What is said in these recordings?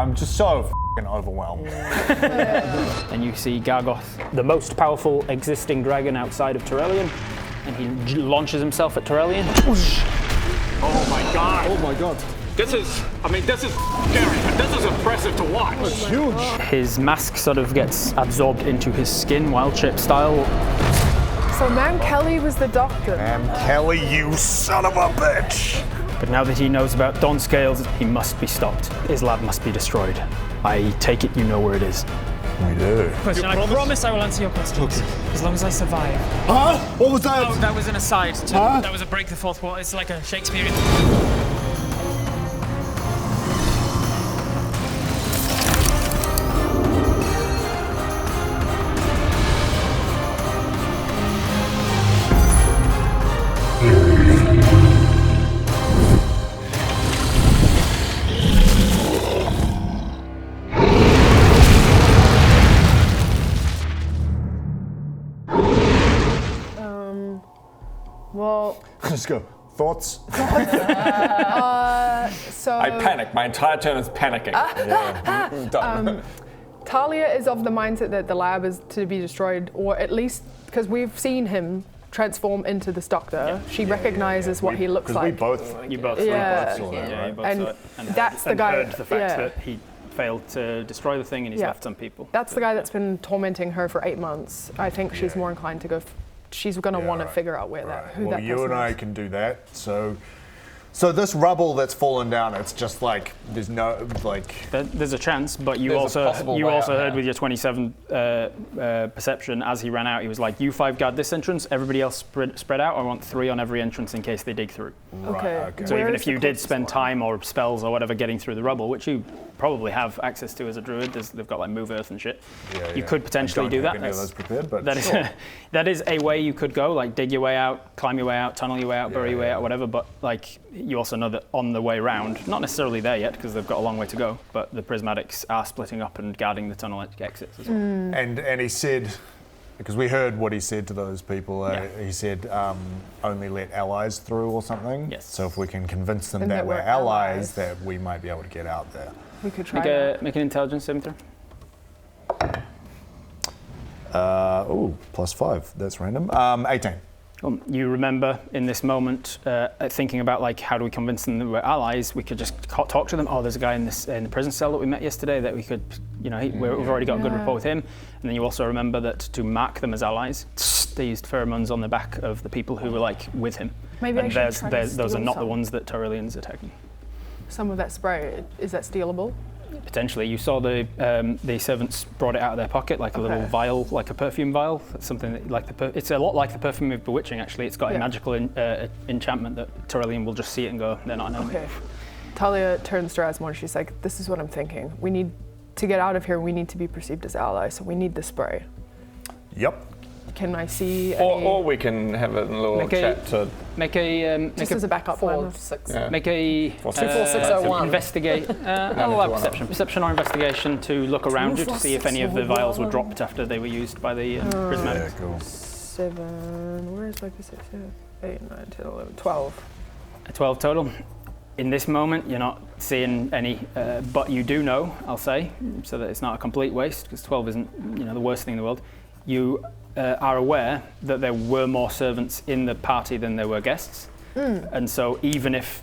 I'm just so f***ing overwhelmed. And you see Gargoth, the most powerful existing dragon outside of Torellian, and he launches himself at Torellian. Oh my god. Oh my god. This is scary, but this is impressive to watch. It's huge. His mask sort of gets absorbed into his skin, wild shape style. So Ma'am Kelly was the doctor. Ma'am Kelly, you son of a bitch! But now that he knows about Dawn Scales, he must be stopped. His lab must be destroyed. I take it you know where it is. We do. Question. I promise I will answer your questions as long as I survive. Huh? What was that? Oh, that was an aside. That was a break the fourth wall. It's like a Shakespearean. Well, Just go. Thoughts? so I panic. My entire turn is panicking. Done. Talia is of the mindset that the lab is to be destroyed, or at least because we've seen him transform into this doctor. She recognizes what he looks like. Because we both. You both Yeah. saw that, right? You both And saw it. And that's the and guy- heard the fact yeah. that he failed to destroy the thing and he's Yeah. left some people. That's the guy that's been tormenting her for 8 months. I think she's more inclined to go. She's going to want to figure out where who Well, that you person and I is. can do that. So this rubble that's fallen down, it's just like there's no like. There's a chance, but you There's a possible way out, heard yeah. with your 27 perception as he ran out. He was like, "You 5 guard this entrance. Everybody else spread out. I want 3 on every entrance in case they dig through." Okay. So even Where's if you the did closest spend one? time or spells or whatever getting through the rubble, which you probably have access to as a druid, they've got like move earth and shit. You could potentially do that. Any of those prepared, but That is sure. that is a way you could go, like dig your way out, climb your way out, tunnel your way out, bury your way out, whatever. But like you also know that on the way round, not necessarily there yet because they've got a long way to go, but the prismatics are splitting up and guarding the tunnel exits as well. And he said, because we heard what he said to those people. Yeah. He said only let allies through or something. Yes. So if we can convince them And that that we're we're allies, allies. that we might be able to get out there. We could try. Make an intelligence saving throw. +5. That's random. 18. You remember in this moment thinking about like how do we convince them that we're allies? We could just talk to them. Oh, there's a guy in the prison cell that we met yesterday that we could, we've already got a good rapport with him. And then you also remember that to mark them as allies, they used pheromones on the back of the people who were like with him. Maybe I and should try to those are steal not the some. ones that Torellian's attacking. Some of that spray, is that stealable? Potentially, you saw the servants brought it out of their pocket, like a little vial, like a perfume vial. That's something that, like it's a lot like the perfume of bewitching. Actually, it's got a magical enchantment that Torellian will just see it and go, they're not an enemy. Okay. Talia turns to Asmore and she's like, "This is what I'm thinking. We need to get out of here. We need to be perceived as allies. So we need the spray. Yep. Can I see? Or we can have a little chat to Make a just as a backup 4, plan. 6. Yeah. make a 24601. investigate. I'll allow perception or investigation to look around you to see if any of the vials were dropped after they were used by the prismatics. Yeah, cool. 7. Where's my perception? 8, 9, 10, 11, 12. 12 total. In this moment, you're not seeing any, but you do know, I'll say, so that it's not a complete waste, because 12 isn't, the worst thing in the world. You are aware that there were more servants in the party than there were guests, and so even if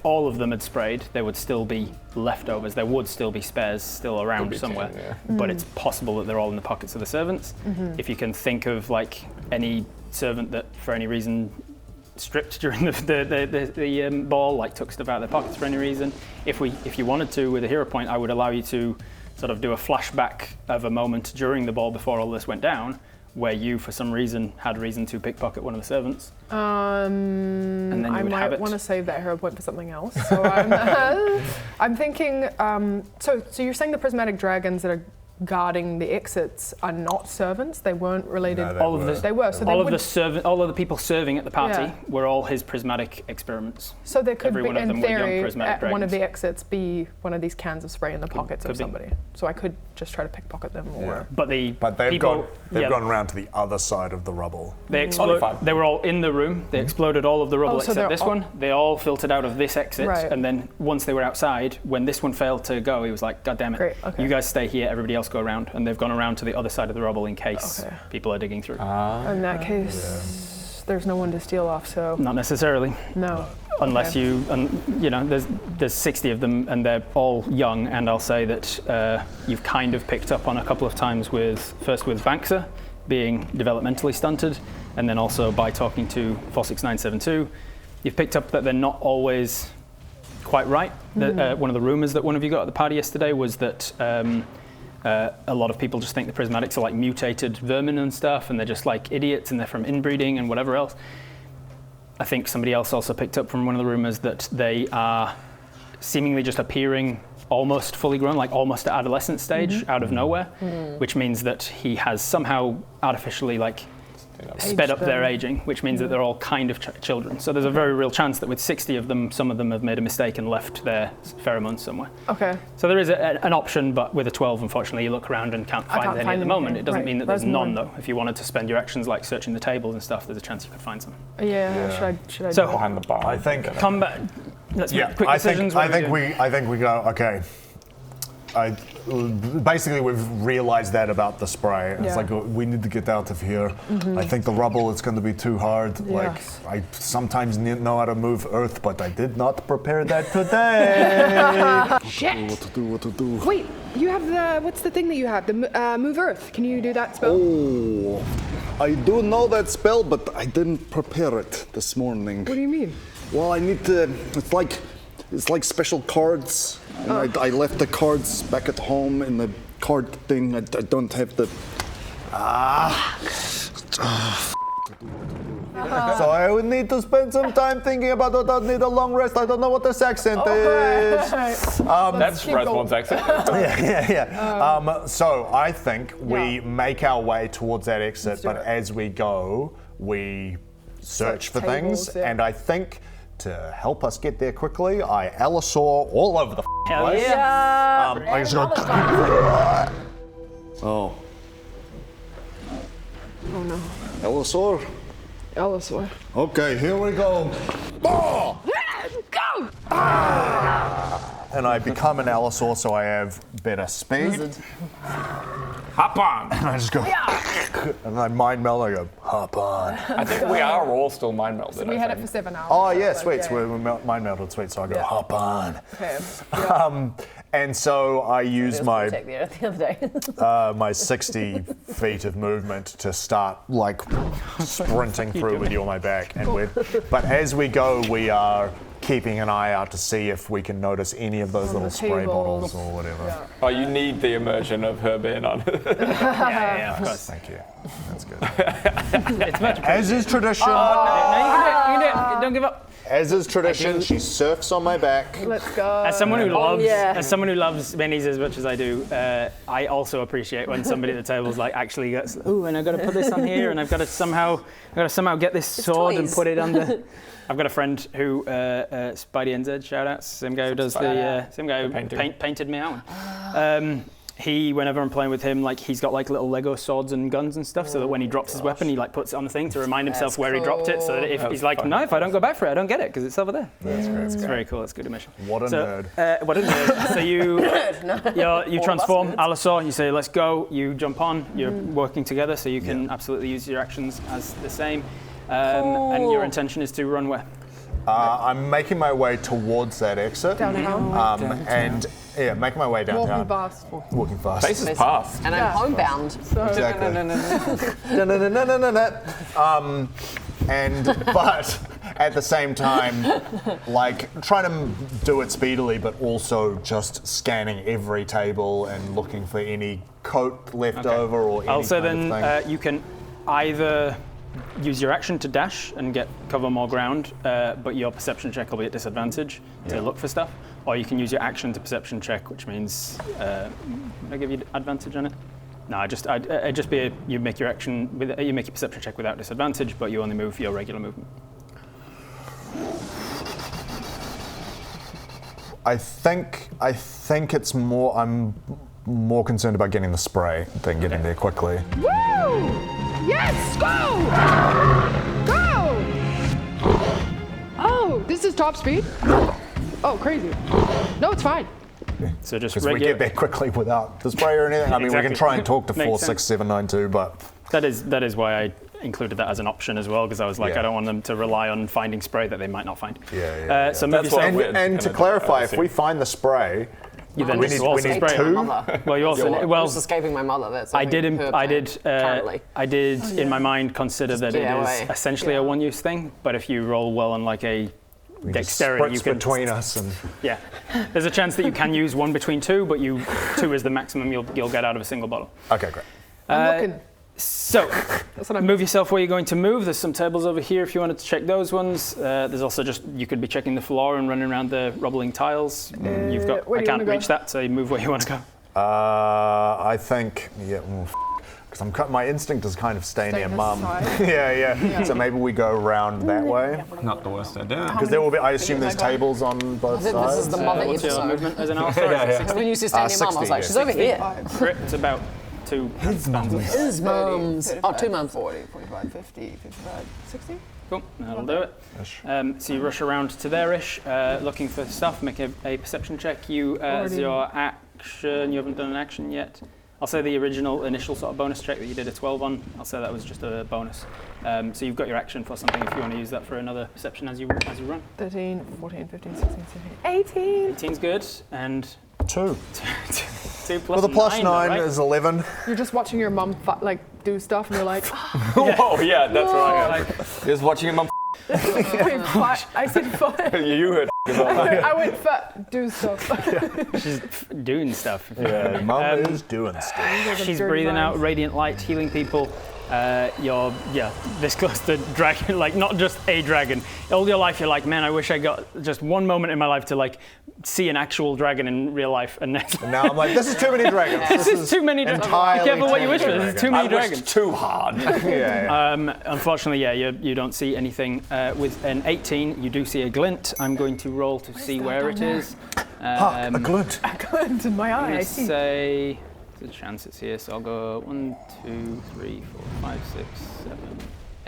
all of them had sprayed, there would still be leftovers. There would still be spares still around somewhere, but it's possible that they're all in the pockets of the servants. If you can think of like any servant that, for any reason, stripped during the ball, like took stuff out of their pockets for any reason. If you wanted to, with a hero point, I would allow you to sort of do a flashback of a moment during the ball before all this went down, where you, for some reason, had reason to pickpocket one of the servants. And then you I would have might it. want to save that hero point for something else. So I'm thinking. So you're saying the prismatic dragons that are guarding the exits are not servants. They weren't related. No, all of the They were. So all they of the people serving at the party Yeah. were all his prismatic experiments. So there could Every be, one of in them were young theory, prismatic at one of dragons. the exits be one of these cans of spray in the pockets of could be. somebody. So I could just try to pickpocket them. Or But They've people, gone around to the other side of the rubble. They Only five. They were all in the room. They exploded all of the rubble Oh, so except they're this all- one. They all filtered out of this exit, Right. and then once they were outside, when this one failed to go, he was like, "God damn it! Great, okay. You guys stay here. Everybody else go around." And they've gone around to the other side of the rubble in case Okay. people are digging through. in that case, there's no one to steal off. So Not necessarily, no. unless Okay. you know, there's 60 of them, and they're all young. And I'll say that you've kind of picked up on a couple of times first with Bankser being developmentally stunted, and then also by talking to 46972, you've picked up that they're not always quite right. One of the rumors that one of you got at the party yesterday was that a lot of people just think the prismatics are like mutated vermin and stuff, and they're just like idiots, and they're from inbreeding and whatever else. I think somebody else also picked up from one of the rumors that they are seemingly just appearing almost fully grown, like almost at adolescent stage, out of nowhere, which means that he has somehow artificially like sped up their aging, which means that they're all kind of children. So there's a very real chance that with 60 of them, some of them have made a mistake and left their pheromones somewhere. Okay. So there is an option, but with a 12, unfortunately, you look around and can't find any at the moment. It doesn't Right. mean that there's There's none, more. though. If you wanted to spend your actions like searching the tables and stuff, there's a chance you could find some. Yeah. Should I? So- do it? Behind the bar. I think. Come back. Let's make quick I decisions. think What do I think we go. Okay. Basically, we've realized that about the spray. It's Yeah. like we need to get out of here. I think the rubble is going to be too hard. Like Yes. I sometimes know how to move Earth, but I did not prepare that today. Shit. What to do? Wait, you have what's the thing that you have? The move Earth. Can you do that spell? Oh, I do know that spell, but I didn't prepare it this morning. What do you mean? Well, I need to. It's like special cards. And I left the cards back at home in the card thing. I don't have the. So I would need to spend some time thinking about it. I need a long rest. I don't know what this accent is. That's Resmond's accent. Yeah. So I think we make our way towards that exit, do but it. as we go, we search for tables, things, yeah. and I think to help us get there quickly, I Allosaur all over the Hell place. yeah. I just go. Oh. Oh no. Allosaur? Allosaur. Okay, here we go. Go! And I become an Allosaur, so I have better speed. Hop on. And I just go. And I mind meld. I go. Hop on. I think we are all still mind melded. We I had it think. for 7 hours. Oh yeah, sweet. Okay. So we're mind melded, sweet. So I go. Hop on. Okay. And so I use my Check the other day. my 60 feet of movement to start like sprinting through with you on my back. But as we go, we are keeping an eye out to see if we can notice any of those little the spray tables. bottles or whatever. Oh, you need the immersion of her being on. Yeah, of course. Thank you. That's good. It's much As is tradition. No, you can do it. Don't give up. As is tradition, she surfs on my back. Let's go. As someone who loves, yeah. as someone who loves minis as much as I do, I also appreciate when somebody at the table is like actually gets, ooh, and I've got to put this on here, and I've got to somehow get this sword and toys. put it on the. I've got a friend who, Spidey NZ, shout outs, same guy who does same guy who painter. painted me out. He, whenever I'm playing with him, like he's got like little Lego swords and guns and stuff, so that when he drops his weapon, he like puts it on the thing to remind himself That's where he dropped it, so that if he's like, no, if I don't go back for it, I don't get it because it's over there. That's great. It's very cool. It's good immersion. What a So, nerd. what a nerd. So you transform nerds. Allosaur, you say, let's go, you jump on, you're working together, so you can absolutely use your actions as the same. And your intention is to run where? I'm making my way towards that exit. Downtown. And yeah, making my way downtown. Walking fast. Walking fast. Face is past. And I'm homebound. Exactly. But at the same time, like trying to do it speedily, but also just scanning every table and looking for any coat left over or any Also, kind then of thing. you can either use your action to dash and cover more ground, but your perception check will be at disadvantage to look for stuff, or you can use your action to perception check, which means would I give you advantage on it? No, it'd just be you make your perception check without disadvantage, but you only move your regular movement. I think it's more. I'm more concerned about getting the spray than getting there quickly. Woo! Yes, go! Go! Oh, this is top speed? Oh, crazy. No, it's fine. So just Because we get there quickly without the spray or anything. I mean, we can try and talk to Makes 46792, but that is why I included that as an option as well, because I was like, Yeah. I don't want them to rely on finding spray that they might not find. Yeah. So maybe That's what we're and to gonna clarify, do, I if we find the spray, you then we just need also spray. two. My mother. Well, you also I was escaping my mother. That's I did currently. in my mind consider that get it is away. essentially a one-use thing, but if you roll well on like a dexterity, you spritz can between us and yeah. There's a chance that you can use one between two, but two is the maximum you'll get out of a single bottle. okay, great. I'm looking. So, That's what I'm move yourself where you're going to move. There's some tables over here if you wanted to check those ones. There's also you could be checking the floor and running around the rubbling tiles. You've got. where I do you can't wanna reach go? that, so you move where you want to go. I think because my instinct is kind of stay Stay near this mum. side. yeah. So maybe we go around that way Not the worst idea. because there will be. I assume there's tables on both I think sides. this is the mother What's your episode. movement as an Alistair? When you see standing mum, I was 60, like, yeah. she's over here. Crit, it's about two. His mums. Oh, 2 mums. 40, 45, 50, 55, 60? Cool, that'll do it. So you rush around to there-ish, looking for stuff. Make a perception check. You, as your action, you haven't done an action yet. I'll say the original initial sort of bonus check that you did a 12 on. I'll say that was just a bonus. So you've got your action for something if you want to use that for another perception as you run. 13, 14, 15, 16, 17, 18. 18's good, and 2. 2 plus Well, the plus 9, 9 right? is 11. You're just watching your mum do stuff, and you're like, Whoa, yeah, that's right. Just watching him. wait, I said five. You heard. I went do stuff. She's doing stuff. Yeah, mum is doing stuff. She's breathing out radiant light, healing people. You're this close to dragon, like not just a dragon. All your life you're like, man, I wish I got just one moment in my life to like see an actual dragon in real life. And Now I'm like, this is too many dragons. this is too many dragons. Be entirely careful what you too wish for. many This is too many I dragons. wished too hard. Unfortunately, you don't see anything. With an 18, you do see a glint. I'm going to roll to see where it is. A glint. Glint in my eye. I'm I going to see. say there's a chance it's here, so I'll go 1, 2, 3, 4, 5, 6, 7,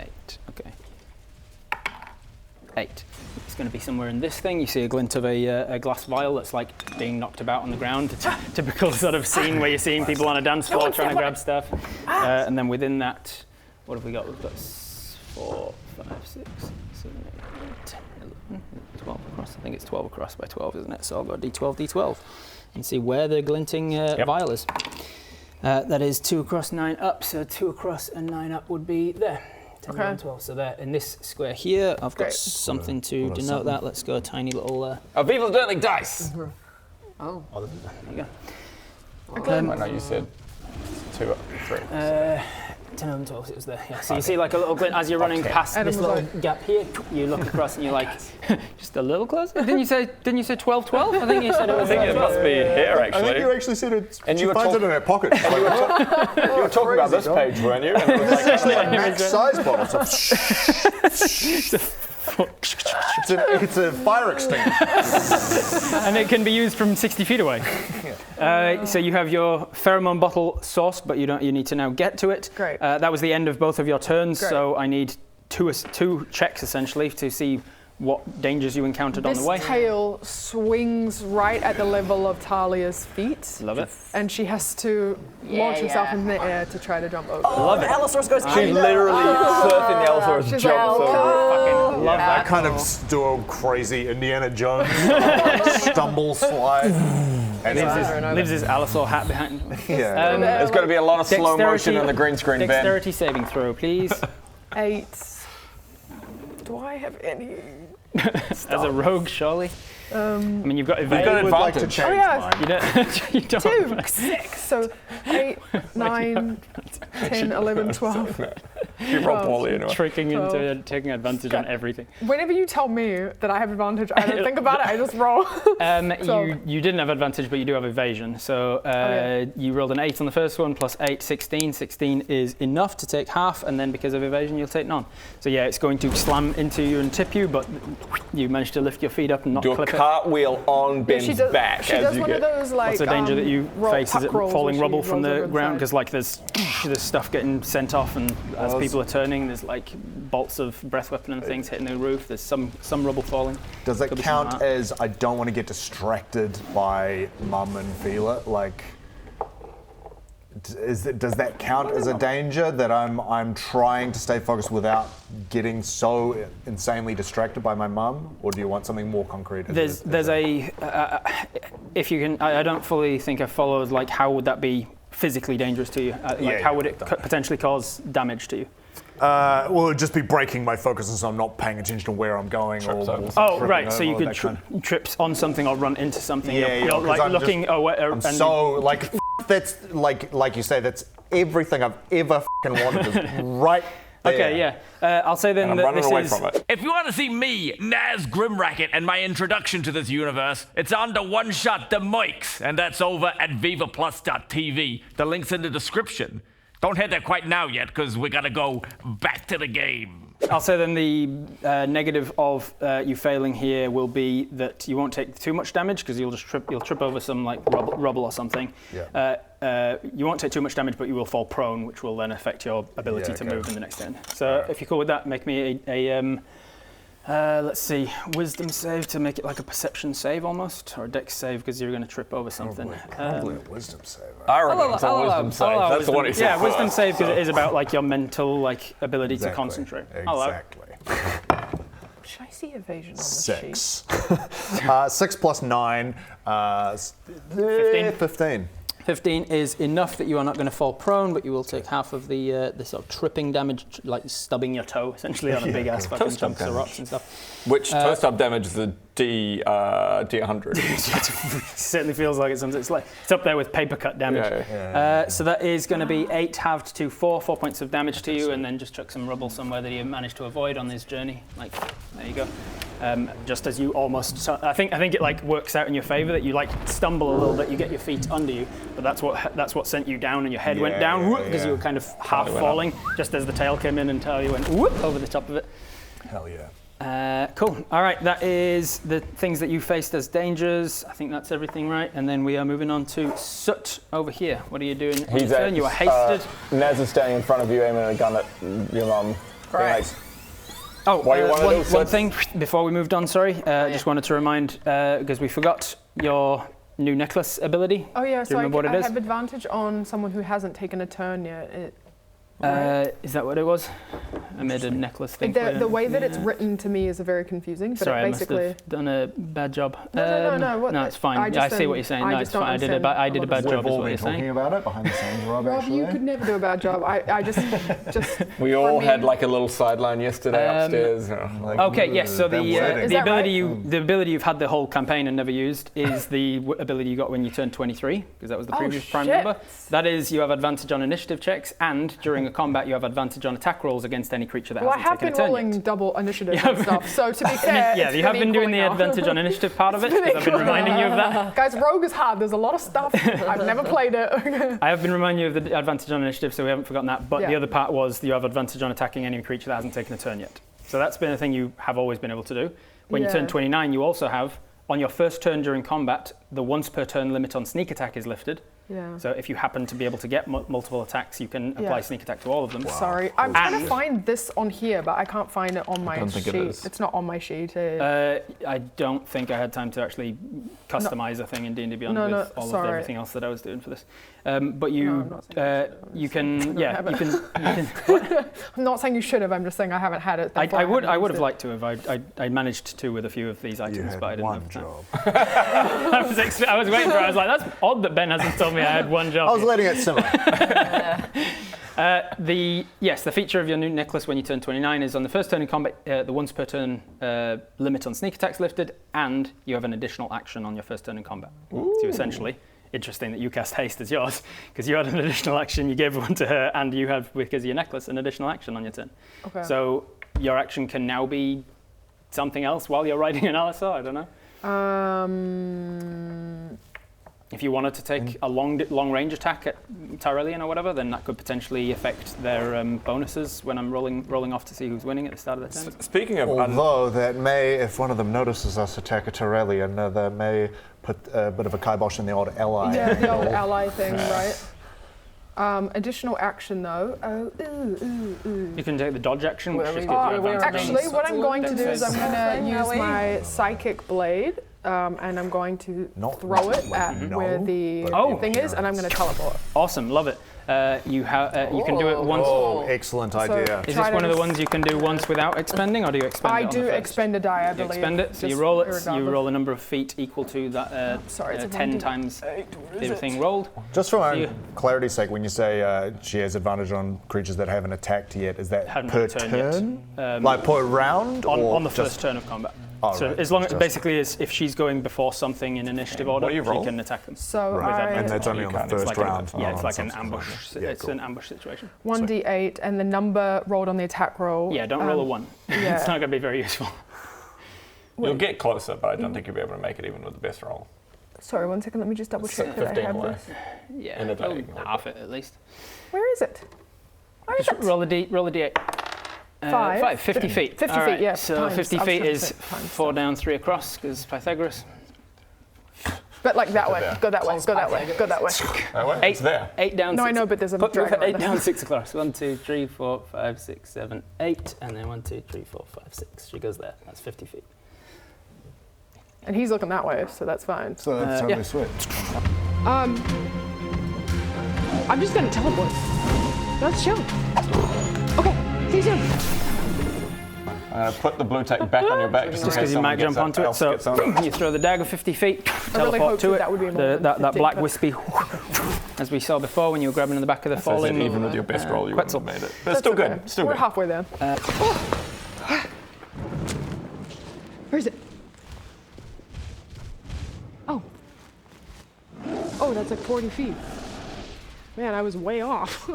8. Okay. 8. It's going to be somewhere in this thing. You see a glint of a glass vial that's like being knocked about on the ground. It's a typical sort of scene where you're seeing people on a dance floor trying to grab stuff. And then within that, what have we got? We've got 4, 5, 6, 7, 8, 10, 11, 12 across. I think it's 12 across by 12, isn't it? So I'll go D12, D12 and see where the glinting vial is. That is 2 across, 9 up. So 2 across and 9 up would be there. 10, 11, 12. So there, in this square here, I've got Great. something to denote that. Let's go a tiny little. Viva the Dirtling Dice! Oh. There you go. I know you said 2 up, 3. 10, 11, 12, it was there. Yeah. So you see like a little glint as you're running past Adam this was little gap here. You look across and you're like, just a little closer. Didn't you say 12, 12? I think you said it was. I think it must be here, I think you actually. actually said it. And She you were finds it talk- in her pocket. She's like, You were talking about this page, weren't you? And it was like, actually a max size bottle. It's a fire extinguisher. And it can be used from 60 feet away. So you have your pheromone bottle sourced, but you need to now get to it. Great. That was the end of both of your turns, Great. so I need two checks essentially to see what dangers you encountered on This the way. tail swings right at the level of Talia's feet, Love it. and she has to launch herself in the air to try to jump over. Love it. Allosaurus goes she's literally surfing the Allosaurus She's jump. like, Fucking love I that. kind of do a crazy Indiana Jones stumble slide. And Lives his Allosaur hat behind him. yeah. There's going to be a lot of slow motion on the green screen, Ben. Dexterity saving throw, please. 8. Do I have any? As a rogue, surely. I mean, you've got evade. I would like to advantage. change Oh, yeah. mine. You don't. You don't. 2, 6. So 8, 9, 10, 11, 12. You roll poorly anyway. Tricking into taking advantage on everything. Whenever you tell me that I have advantage, I don't think about it. I just roll. You didn't have advantage, but you do have evasion. So you rolled an 8 on the first one, plus 8, 16. 16 is enough to take half, and then because of evasion, you'll take none. So yeah, it's going to slam into you and tip you, but you managed to lift your feet up and not Do clip a cartwheel on Ben's back She as does you one get. of those like. What's the danger that you face? Is it rolls falling where rubble she from rolls the over ground? side. Because like there's stuff getting sent off, and as people are turning, there's like bolts of breath weapon and things hitting the roof. There's some rubble falling. Does that Could be something count like that. as I don't want to get distracted by Mum and feel it? Like, does that count as a danger that I'm trying to stay focused without getting so insanely distracted by my mum? Or do you want something more concrete? There's a if you can. I don't fully think I followed. Like, how would that be physically dangerous to you? How would it potentially cause damage to you? Well, it'd just be breaking my focus, and so I'm not paying attention to where I'm going. Oh, right. So you could trip on something or run into something. You're like I'm looking. I'm so like that's like you say. That's everything I've ever wanted. Is right there. Okay, yeah. I'll say then I'm that running this away is. from it. If you want to see me, Naz Grimracket, and my introduction to this universe, it's on the One Shot the Mics, and that's over at vivaplus.tv. The link's in the description. Don't head there quite now yet, because we gotta go back to the game. I'll say then the negative of you failing here will be that you won't take too much damage because you'll trip over some like rubble or something. Yeah. You won't take too much damage, but you will fall prone, which will then affect your ability to move in the next turn. So if you're cool with that, make me a let's see, wisdom save to make it like a perception save almost, or a dex save because you're going to trip over something. Probably a wisdom save. I reckon it's a wisdom save. That's the one he said. Yeah, wisdom save because it is about like your mental like ability to concentrate. Exactly. Should I see evasion on the 6. 6 plus 9. 15. 15 is enough that you are not going to fall prone, but you will take half of the sort of tripping damage, like stubbing your toe, essentially, on a big ass fucking chunks of rocks and stuff. Which toe stub damage is a D100. It certainly feels like it's up there with paper cut damage. So that is going to be 8 halved to 4 points of damage to you, and then just chuck some rubble somewhere that you managed to avoid on this journey. Like, there you go. Just as you almost, so I think it like works out in your favour that you like stumble a little bit, you get your feet under you, but that's what sent you down, and your head went down because you were kind of half falling just as the tail came in and you went whoop over the top of it. Hell yeah. Cool. All right, that is the things that you faced as dangers. I think that's everything, right? And then we are moving on to Soot over here. What are you doing? You are hasted. Nez is standing in front of you, aiming a gun at your mum. Right. Oh, one thing before we moved on, sorry. Just wanted to remind, because we forgot your new necklace ability. Oh yeah, Do you remember what it I is? have advantage on someone who hasn't taken a turn yet. Is that what it was? I made a necklace thing. The way that it's written to me is very confusing. But Sorry, it basically... I must have done a bad job. No. No, it's fine. I see what you're saying. No, it's fine. I did a bad job. We've all is what been you're talking saying. about it behind the scenes, Rob. Rob, actually. you could never do a bad job. I just We all had like a little sideline yesterday upstairs. Okay, yes. So the that ability you've had the whole campaign and never used is the ability you got when you turned 23, because that was the previous prime shit. number. That is, you have advantage on initiative checks, and during a combat you have advantage on attack rolls against any creature that hasn't taken a turn Well, I have been rolling yet. double initiative and stuff. So to be fair, Yeah, you have been doing the advantage on initiative part of it, because I've been reminding you of that. Guys, Rogue is hard. There's a lot of stuff. I've never played it. I have been reminding you of the advantage on initiative, so we haven't forgotten that. But the other part was you have advantage on attacking any creature that hasn't taken a turn yet. So that's been a thing you have always been able to do. When you turn 29, you also have, on your first turn during combat, the once per turn limit on sneak attack is lifted. Yeah. So if you happen to be able to get multiple attacks, you can apply sneak attack to all of them. Wow. Sorry, I'm trying to find this on here, but I can't find it on my sheet. It's not on my sheet. I don't think I had time to actually customize a thing in D&D Beyond with all of everything else that I was doing for this. But you can. I'm not saying you should have. I'm just saying I haven't had it. I would have liked to have. I managed to with a few of these items, but I didn't have time. I was waiting for it. I was like, that's odd that Ben hasn't told me I had one job. I was letting it simmer. The feature of your new necklace when you turn 29 is on the first turn in combat, the once per turn limit on sneak attacks lifted, and you have an additional action on your first turn in combat. So essentially, interesting that you cast haste as yours, because you had an additional action, you gave one to her, and you had, because of your necklace, an additional action on your turn. Okay. So your action can now be something else while you're riding an Alisar, I don't know. If you wanted to take a long range attack at Tyrellian or whatever, then that could potentially affect their bonuses when I'm rolling off to see who's winning at the start of the turn. Speaking of Although that may, if one of them notices us attack a Tyrellian, that may put a bit of a kibosh in the old ally. Yeah, the old ally thing, right? Additional action though. You can take the dodge action, which just gives you advantage. Actually, what I'm going to do is I'm going to use my psychic blade, and I'm going to throw it at where the thing is, and I'm going to teleport. Awesome, love it. You can do it once. Oh, excellent idea. Is this one of the ones you can do once without expending, or do you expend it? I do expend a die, I believe. You expend it, so you roll it. You roll a number of feet equal to that. 10 times the thing rolled. Just for my clarity's sake, when you say she has advantage on creatures that haven't attacked yet, is that per turn? Like per round? On the first turn of combat. Oh, so right. as long as basically if she's going before something in initiative order, she can attack them. So and that's only on the first round. It's like an ambush. It's an ambush situation. 1d8 and the number rolled on the attack roll. Yeah, don't roll a 1. Yeah. It's not going to be very useful. You'll get closer, but I don't think you'll be able to make it even with the best roll. Sorry, 1 second. Let me just double check that I 15 have away. this. Yeah, In a day. half it at least. Where is it? Where is Just it? roll a d8. 50 feet. 50 All feet, right, yeah. So times. 50 I was feet gonna is say times 4 stuff. down, 3 across, because Pythagoras. But like that way. Go that way. Go that way. Go that way. Oh, wait, it's there. 8 down. No, 6. I know, but there's a Put dragon. 8 down, 6 across. 1, 2, 3, 4, 5, 6, 7, 8, and then 1, 2, 3, 4, 5, 6. She goes there. That's 50 feet. And he's looking that way, so that's fine. So that's how yeah. they switch. I'm just gonna teleport. Let's chill. Okay, see you soon. Put the blue tape back on your back just in Just case because you might someone jump onto it. else So gets on it. you throw the dagger 50 feet, really teleport hoped to it. that would be more than that 50, black but- wispy, as we saw before when you were grabbing in the back of the So falling. even with your best roll, you wouldn't Quetzal. have made it. But it's still okay. good. Still We're good. halfway there. Where is it? Oh. Oh, that's like 40 feet. Man, I was way off.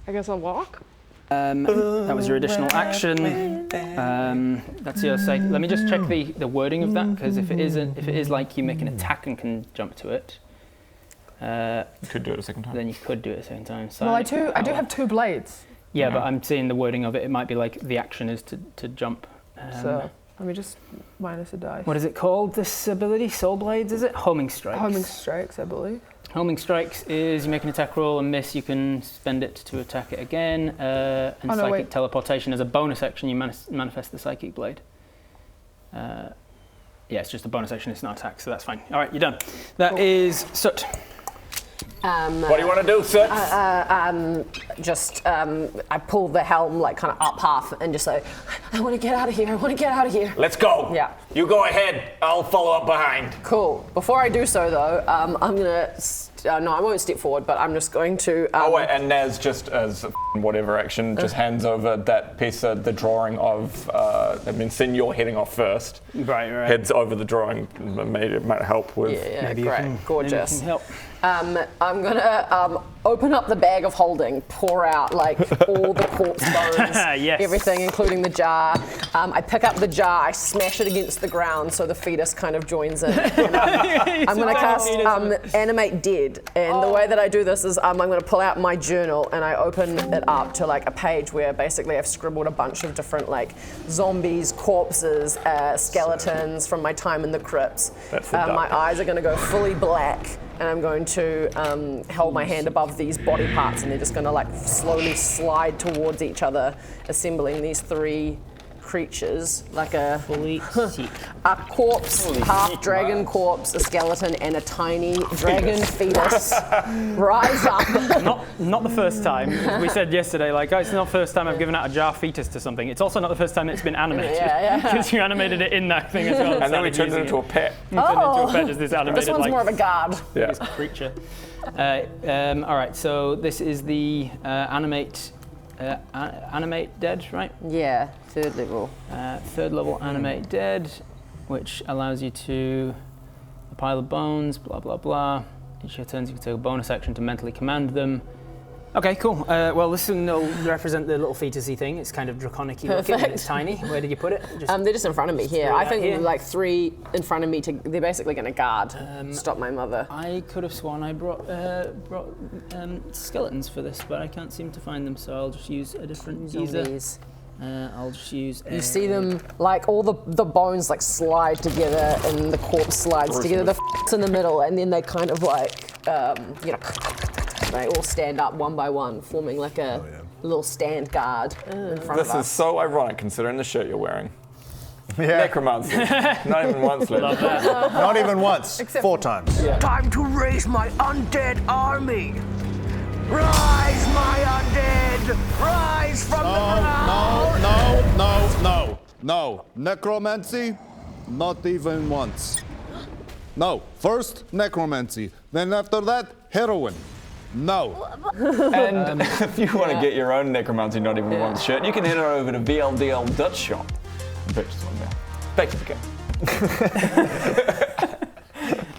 I guess I'll walk. That was your additional action. That's your say. Let me just check the wording of that, because if it is like you make an attack and can jump to it, You could do it a second time. then you could do it a second time. Well, I do have 2 blades. Yeah, but I'm seeing the wording of it. It might be like the action is to jump. So let me just minus a die. What is it called? This ability, Soul Blades, is it? Homing Strikes. Homing strikes, I believe. Homing Strikes is you make an attack roll and miss. You can spend it to attack it again. And Psychic wait. Teleportation as a bonus action. You manifest the Psychic Blade. Yeah, it's just a bonus action. It's not attack, so that's fine. All right, you're done. That is Soot. What do you want to do, sir? I pull the helm like kind of up half and just like, I want to get out of here. I want to get out of here. Let's go. Yeah. You go ahead. I'll follow up behind. Cool. Before I do so, though, I'm gonna. No, I won't step forward, but I'm just going to. Oh wait, and Naz just as a whatever action just hands over that piece of the drawing of. Sin, you're heading off first. Right. Heads over the drawing. It might help with. Yeah, Maybe you great, can- gorgeous. maybe you can help. I'm gonna open up the bag of holding, pour out like all the corpse bones, Yes. everything, including the jar. I pick up the jar, I smash it against the ground so the fetus kind of joins in. I'm gonna cast Animate Dead, and the way that I do this is I'm gonna pull out my journal and I open it up to like a page where basically I've scribbled a bunch of different like zombies, corpses, skeletons from my time in the crypts. That's the dark my eyes are gonna go fully black. And I'm going to hold my hand above these body parts, and they're just going to like slowly slide towards each other, assembling these 3 creatures, like a corpse, half dragon corpse, a skeleton, and a tiny dragon fetus. Rise up. Not the first time. We said yesterday, like, oh, it's not the first time I've given out a jar fetus to something. It's also not the first time it's been animated. Yeah. Because you animated it in that thing as well. And then we turned it into a pet. Turned into a pet as this animated, This one's like, more of a guard. Yeah. this creature. All right, so this is the animate dead, right? Yeah, 3rd level. 3rd level animate dead, which allows you to pile of bones, blah, blah, blah. Each of your turns, you can take a bonus action to mentally command them. Okay, cool. Well, this will represent the little fetusy thing. It's kind of draconic-y looking, and it's tiny. Where did you put it? They're just in front of me here. I think here. like 3 in front of me. They're basically going to guard, stop my mother. I could have sworn I brought skeletons for this, but I can't seem to find them, so I'll just use a different user. I'll just use. You see them like all the bones like slide together, and the corpse slides together. The f***'s in the middle, and then they kind of like they all stand up one by one, forming like a little stand guard in front of us. This is so ironic considering the shirt you're wearing. Yeah. Necromancy. Not even once, lady. Not even once. 4 times. Yeah. Time to raise my undead army. Rise, my undead! Rise from the ground! No. Necromancy? Not even once. No. First, necromancy. Then after that, heroin. No. And if you want to get your own Necromancy Not Even Once shirt, you can head over to VLDL Dutch Shop and purchase one there. Back to the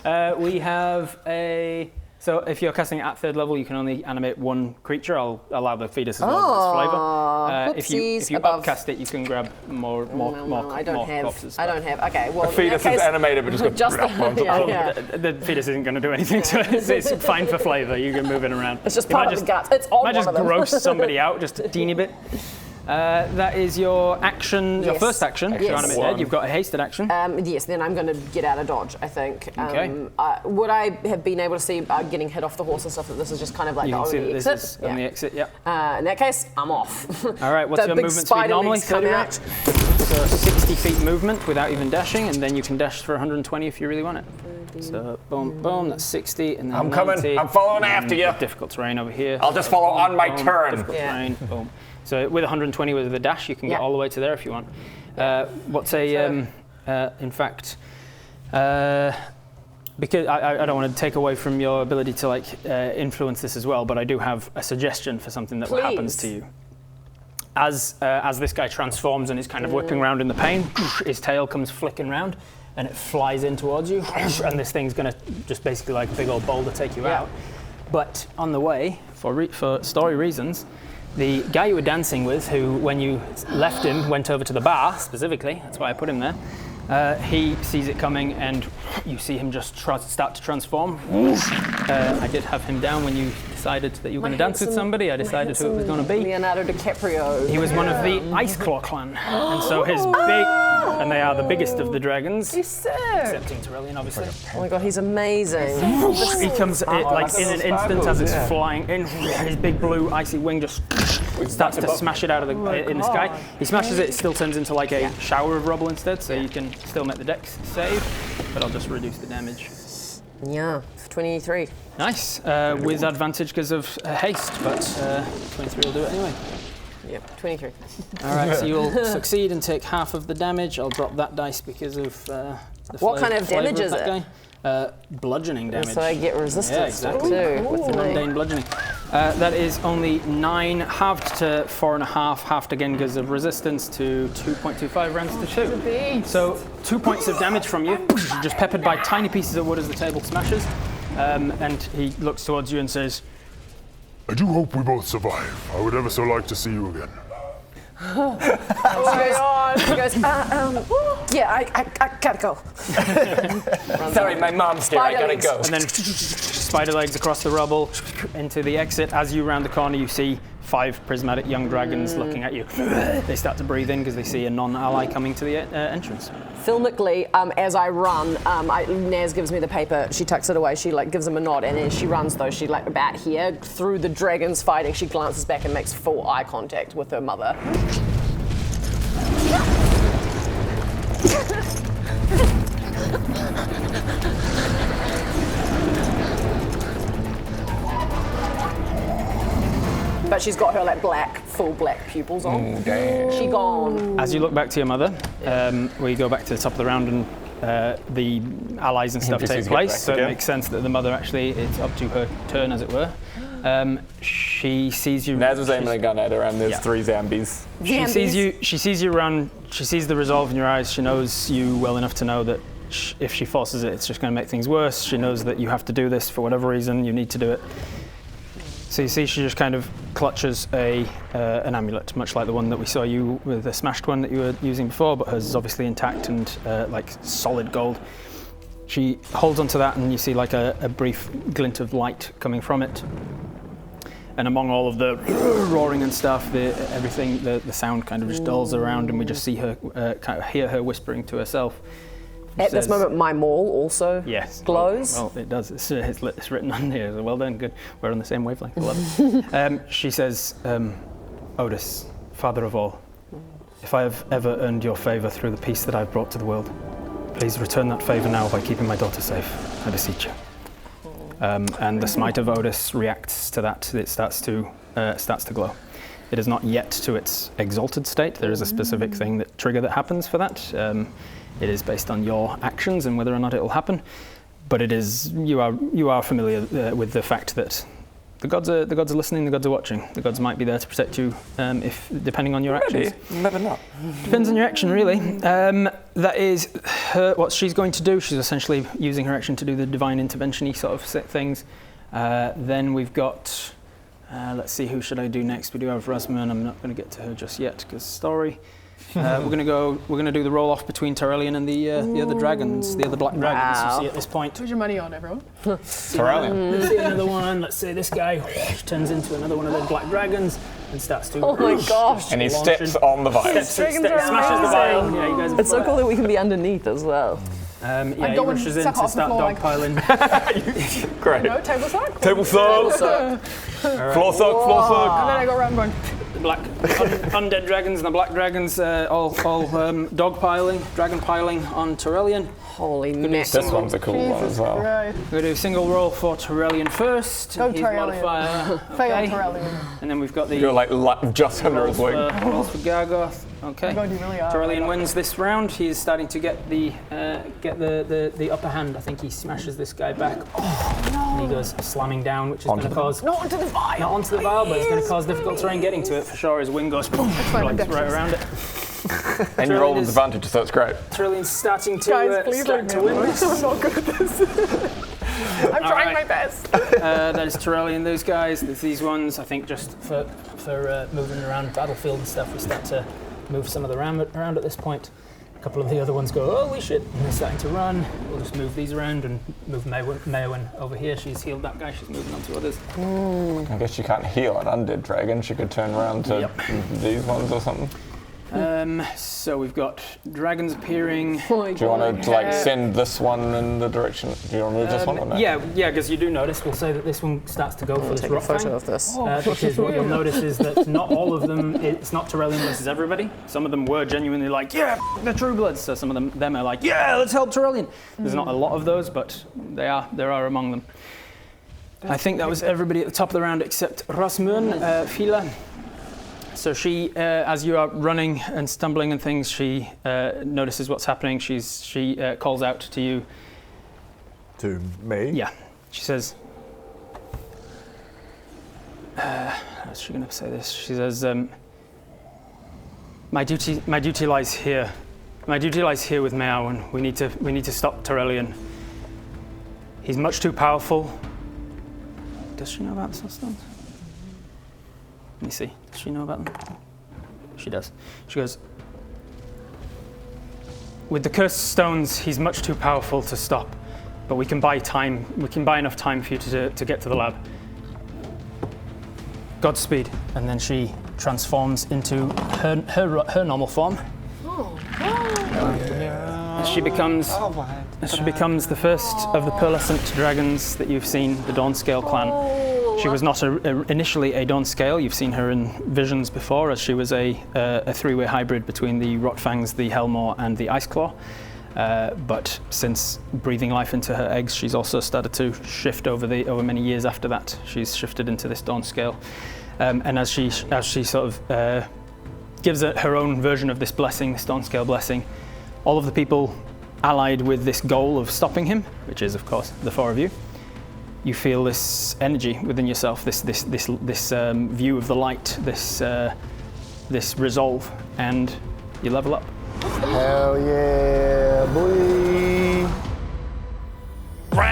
game. We have a. So if you're casting at 3rd level, you can only animate 1 creature. I'll allow the fetus as well as flavour. If you upcast it, you can grab more corpses. I don't have. Okay, well, the fetus is animated, but just got the fetus isn't going to do anything, so it's fine for flavour. You can move it around. It's just part of the guts. It's on might one just of them. gross somebody out just a teeny bit. That is your action, your first action. If you animate dead, you've got a hasted action. Yes, then I'm going to get out of dodge, I think. Okay. Would I have been able to see getting hit off the horse and stuff, that this is just kind of like You the can see only that exit? this is on the exit, yeah. In that case, I'm off. All right, what's The your big movement speed spider normally? legs come 30 out. right? So 60 feet movement without even dashing, and then you can dash for 120 if you really want it. So boom, boom, that's 60, and then I'm 90, coming. I'm following after you. Difficult terrain over here. I'll just follow on my turn. Difficult terrain, boom. So with 120 with the dash, you can get all the way to there if you want. What's a, in fact, because I don't want to take away from your ability to influence this as well, but I do have a suggestion for something that happens to you. As this guy transforms and is kind of whipping around in the pain, his tail comes flicking round and it flies in towards you, and this thing's going to just basically like a big old boulder take you out. But on the way, for story reasons, the guy you were dancing with, who when you left him went over to the bar specifically, that's why I put him there, he sees it coming and you see him just start to transform. I did have him down when you decided that you were going to dance with somebody. I decided who it was going to be. Leonardo DiCaprio. He was one of the Ice Claw clan, and so his and they are the biggest of the dragons. He's sick. Excepting Tyrellian, obviously. Oh my god, he's amazing. He comes like in an instant as it's flying in. His big blue icy wing just starts to smash it out of the in the sky. He smashes it. It still turns into like a shower of rubble instead, so you can still make the dex save, but I'll just reduce the damage. Yeah, 23. Nice, with advantage because of haste, but 23 will do it anyway. Yep, 23. All right, so you'll succeed and take half of the damage. I'll drop that dice because of the What kind of damage is that it? guy. Bludgeoning damage. So I get resistance yeah, exactly. too. What's the Mundane name? bludgeoning. That is only 9, halved to 4.5, halved again because of resistance to 2.25 rounds to 2. So 2 points of damage from you, just peppered by tiny pieces of wood as the table smashes. And he looks towards you and says, I do hope we both survive. I would ever so like to see you again. She goes, yeah, I gotta go. Sorry, my mom's here. I gotta go. And then spider legs across the rubble into the exit. As you round the corner, you see 5 prismatic young dragons looking at you. They start to breathe in because they see a non-ally coming to the entrance. Filmically, as I run, Naz gives me the paper. She tucks it away. She gives him a nod, and as she runs, though, she about here through the dragons fighting. She glances back and makes full eye contact with her mother. But she's got her full black pupils on. Damn. She gone. As you look back to your mother, we go back to the top of the round and the allies and stuff take place. So it makes sense that the mother actually, it's up to her turn, as it were. She sees you. Naz was aiming a gun at her, and there's 3 zombies. She sees you run. She sees the resolve in your eyes. She knows you well enough to know that if she forces it, it's just going to make things worse. She knows that you have to do this for whatever reason. You need to do it. So you see, she just kind of clutches an amulet, much like the one that we saw you with the smashed one that you were using before, but hers is obviously intact and like solid gold. She holds onto that, and you see like a brief glint of light coming from it. And among all of the roaring and stuff, everything, the sound kind of just dulls around, and we just see her, kind of hear her whispering to herself. At this moment, my maul also glows. Well, it does. It's written on here. So well done. Good. We're on the same wavelength. I love it. She says, Otis, father of all, if I have ever earned your favor through the peace that I've brought to the world, please return that favor now by keeping my daughter safe. I beseech you. And the smite of Otis reacts to that. It starts to glow. It is not yet to its exalted state. There is a specific trigger that happens for that. It is based on your actions and whether or not it will happen. But it is you are familiar with the fact that the gods are listening. The gods are watching. The gods might be there to protect you if depending on your actions. Never know. Depends on your action, really. That is what she's going to do. She's essentially using her action to do the divine intervention-y sort of things. Then we've got. Let's see, who should I do next? We do have Rasmussen. I'm not going to get to her just yet because story. We're going to do the roll off between Tyrellian and the other dragons, the other black dragons. You see at this point. Who's your money on, everyone? Tyrellian. Let's see another one. Let's say this guy turns into another one of those black dragons and starts to. Oh my gosh! And he steps on the vial. Smashes the vial. Yeah, you guys. It's so cool that we can be underneath as well. Yeah, he rushes in to start dogpiling. Great. No, table sock? Table sock. Floor sock. And then I go around going. The black undead dragons and the black dragons all dogpiling, dragon piling on Tyrellian. Holy mess. This one's a cool one as well. Right. We're going to do a single roll for Tyrellian first. Go His Tyrellian. modifier. Fail Tyrellian. And then we've got the You're like just under his wing. rolls for Gargoth. Okay. Tyrellian wins this round. He's starting to get the upper hand. I think he smashes this guy back. Oh, no. And he goes slamming down, which is going to cause not onto the vial. Not onto the vial, but it's going to cause difficult terrain getting to it for sure. His wing goes right around it. And you roll with advantage, so it's great. Tyrellian's starting to Guys, please win this. I'm not good at this. I'm trying my best. That is Tyrellian. Those guys, these ones, I think just for moving around battlefield and stuff, we start to move some of the around at this point. A couple of the other ones go, holy shit, and they're starting to run. We'll just move these around and move Maewyn over here. She's healed that guy, she's moving on to others. I guess you can't heal an undead dragon. She could turn around to these ones or something. So we've got dragons appearing. Oh my Do you want to send this one in the direction? Do you want to move this one or no? Yeah, because you do notice. We'll say that this one starts to go for this rock photo of this. because what you'll notice is that not all of them. It's not Tyrellian versus everybody. Some of them were genuinely like, yeah, the True Bloods. So some of them are like, yeah, let's help Tyrellian. There's not a lot of those, but there are among them. I think that was everybody at the top of the round except Rasmussen, Fila. So she, as you are running and stumbling and things, she notices what's happening. She calls out to you. To me? Yeah. She says, how's she going to say this? She says, my duty lies here. My duty lies here with Maewyn. We need to stop Tyrellian. He's much too powerful. Does she know about the stones? Let me see. Does she know about them? She does. She goes, with the cursed stones, he's much too powerful to stop, but we can buy time. We can buy enough time for you to get to the lab. Godspeed. And then she transforms into her normal form. She becomes the first of the pearlescent dragons that you've seen, the Dawnscale clan. She was not initially a Dawnscale. You've seen her in visions before, as she was a three-way hybrid between the Rotfangs, the Hellmaw, and the Iceclaw. But since breathing life into her eggs, she's also started to shift over many years after that. She's shifted into this Dawnscale, and as she sort of gives it her own version of this blessing, this Dawnscale blessing, all of the people allied with this goal of stopping him, which is of course the four of you. You feel this energy within yourself, this view of the light, this resolve, and you level up. Hell yeah, boy!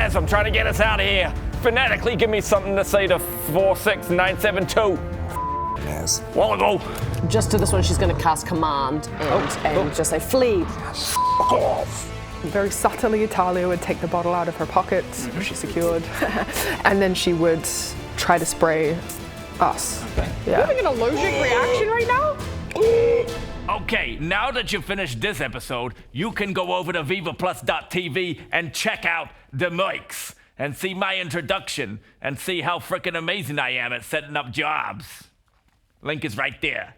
Naz, I'm trying to get us out of here. Phonetically, give me something to say to 46972. Naz. While ago. Just to this one, she's going to cast command and just say, flee. Off. Very subtly, Talia would take the bottle out of her pocket, which she secured, and then she would try to spray us. Okay. Yeah. Having an allergic reaction right now? Okay, now that you've finished this episode, you can go over to vivaplus.tv and check out the mics and see my introduction and see how frickin' amazing I am at setting up jobs. Link is right there.